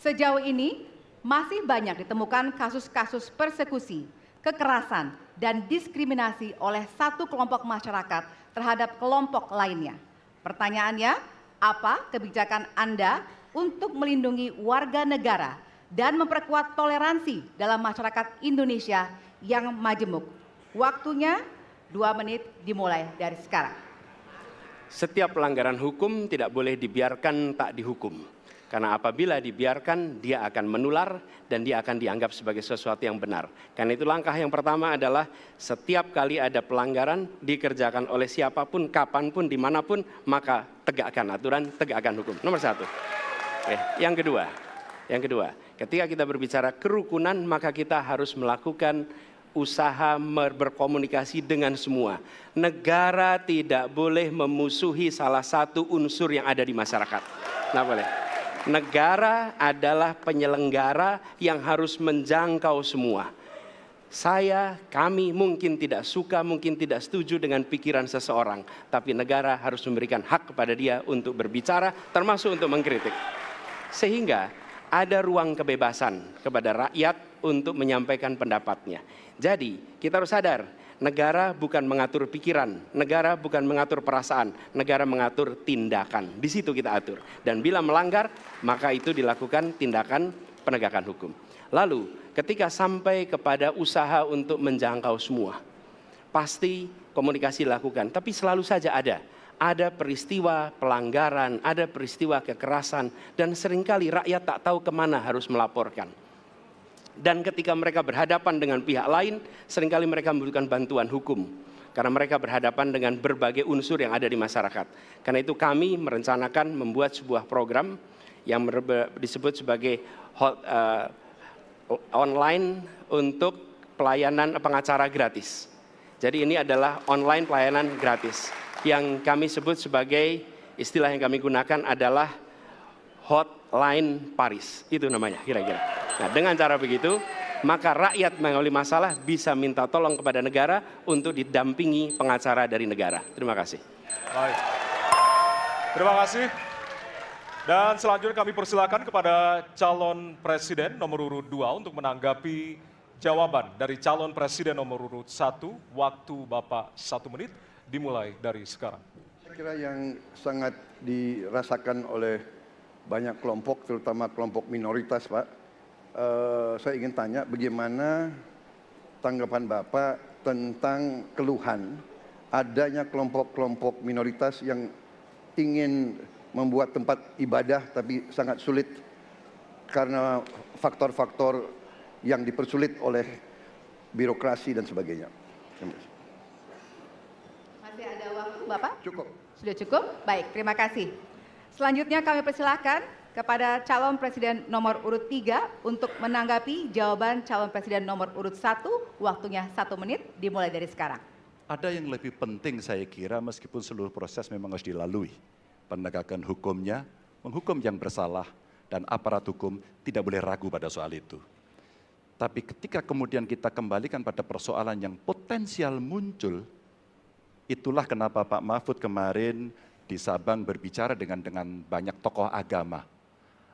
Sejauh ini masih banyak ditemukan kasus-kasus persekusi, kekerasan, dan diskriminasi oleh satu kelompok masyarakat terhadap kelompok lainnya. Pertanyaannya, apa kebijakan Anda untuk melindungi warga negara dan memperkuat toleransi dalam masyarakat Indonesia yang majemuk? Waktunya 2 menit dimulai dari sekarang. Setiap pelanggaran hukum tidak boleh dibiarkan tak dihukum. Karena apabila dibiarkan, dia akan menular dan dia akan dianggap sebagai sesuatu yang benar. Karena itu langkah yang pertama adalah setiap kali ada pelanggaran dikerjakan oleh siapapun, kapanpun, dimanapun, maka tegakkan aturan, tegakkan hukum. Nomor 1. Yang kedua, ketika kita berbicara kerukunan, maka kita harus melakukan usaha berkomunikasi dengan semua. Negara tidak boleh memusuhi salah satu unsur yang ada di masyarakat. Nggak boleh. Negara adalah penyelenggara yang harus menjangkau semua. Kami mungkin tidak suka, mungkin tidak setuju dengan pikiran seseorang. Tapi negara harus memberikan hak kepada dia untuk berbicara, termasuk untuk mengkritik. Sehingga ada ruang kebebasan kepada rakyat untuk menyampaikan pendapatnya. Jadi kita harus sadar, negara bukan mengatur pikiran, negara bukan mengatur perasaan, negara mengatur tindakan. Di situ kita atur. Dan bila melanggar, maka itu dilakukan tindakan penegakan hukum. Lalu ketika sampai kepada usaha untuk menjangkau semua, pasti komunikasi dilakukan. Tapi selalu saja ada peristiwa pelanggaran, ada peristiwa kekerasan, dan seringkali rakyat tak tahu kemana harus melaporkan. Dan ketika mereka berhadapan dengan pihak lain, seringkali mereka membutuhkan bantuan hukum. Karena mereka berhadapan dengan berbagai unsur yang ada di masyarakat. Karena itu kami merencanakan membuat sebuah program yang disebut sebagai online untuk pelayanan pengacara gratis. Jadi ini adalah online pelayanan gratis. Yang kami sebut sebagai, istilah yang kami gunakan adalah Hotline Paris. Itu namanya kira-kira. Nah, dengan cara begitu, maka rakyat mengalami masalah bisa minta tolong kepada negara untuk didampingi pengacara dari negara. Terima kasih. Baik. Terima kasih. Dan selanjutnya kami persilakan kepada calon presiden nomor urut 2 untuk menanggapi jawaban dari calon presiden nomor urut 1. Waktu Bapak 1 menit dimulai dari sekarang. Saya kira yang sangat dirasakan oleh banyak kelompok, terutama kelompok minoritas, Pak. Saya ingin tanya bagaimana tanggapan Bapak tentang keluhan adanya kelompok-kelompok minoritas yang ingin membuat tempat ibadah tapi sangat sulit karena faktor-faktor yang dipersulit oleh birokrasi dan sebagainya. Masih ada waktu, Bapak? Cukup. Sudah cukup? Baik, terima kasih. Selanjutnya kami persilahkan kepada calon presiden nomor urut 3 untuk menanggapi jawaban calon presiden nomor urut 1. Waktunya 1 menit dimulai dari sekarang. Ada yang lebih penting saya kira, meskipun seluruh proses memang harus dilalui. Penegakan hukumnya, menghukum yang bersalah, dan aparat hukum tidak boleh ragu pada soal itu. Tapi ketika kemudian kita kembalikan pada persoalan yang potensial muncul, itulah kenapa Pak Mahfud kemarin di Sabang berbicara dengan banyak tokoh agama.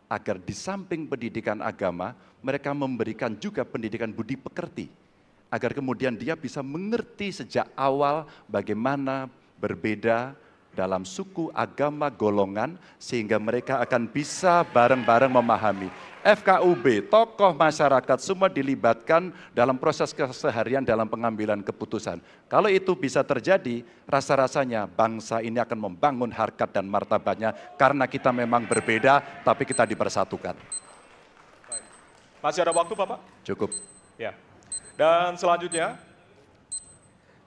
Agar di samping pendidikan agama, mereka memberikan juga pendidikan budi pekerti. Agar kemudian dia bisa mengerti sejak awal bagaimana berbeda dalam suku, agama, golongan, sehingga mereka akan bisa bareng-bareng memahami. FKUB, tokoh masyarakat semua dilibatkan dalam proses keseharian dalam pengambilan keputusan. Kalau itu bisa terjadi, rasa-rasanya bangsa ini akan membangun harkat dan martabatnya karena kita memang berbeda, tapi kita dipersatukan. Masih ada waktu, Bapak? Cukup. Ya. Dan selanjutnya,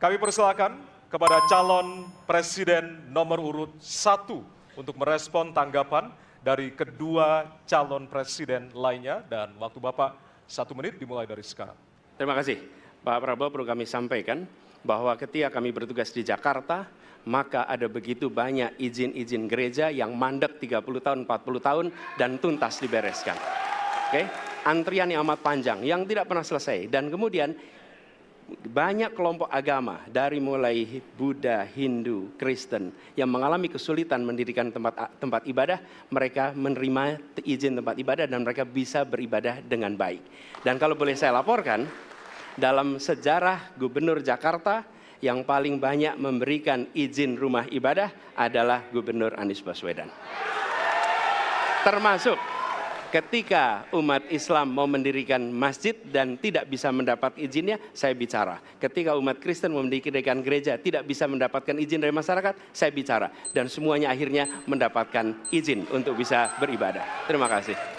kami persilakan kepada calon presiden nomor urut 1 untuk merespon tanggapan dari kedua calon presiden lainnya, dan waktu Bapak 1 menit dimulai dari sekarang. Terima kasih. Pak Prabowo, perlu kami sampaikan bahwa ketika kami bertugas di Jakarta, maka ada begitu banyak izin-izin gereja yang mandek 30 tahun, 40 tahun, dan tuntas dibereskan. Oke? Antrian yang amat panjang, yang tidak pernah selesai. Dan kemudian banyak kelompok agama dari mulai Buddha, Hindu, Kristen yang mengalami kesulitan mendirikan tempat ibadah, mereka menerima izin tempat ibadah dan mereka bisa beribadah dengan baik. Dan kalau boleh saya laporkan, dalam sejarah Gubernur Jakarta yang paling banyak memberikan izin rumah ibadah adalah Gubernur Anies Baswedan. Termasuk ketika umat Islam mau mendirikan masjid dan tidak bisa mendapat izinnya, saya bicara. Ketika umat Kristen mau mendirikan gereja tidak bisa mendapatkan izin dari masyarakat, saya bicara. Dan semuanya akhirnya mendapatkan izin untuk bisa beribadah. Terima kasih.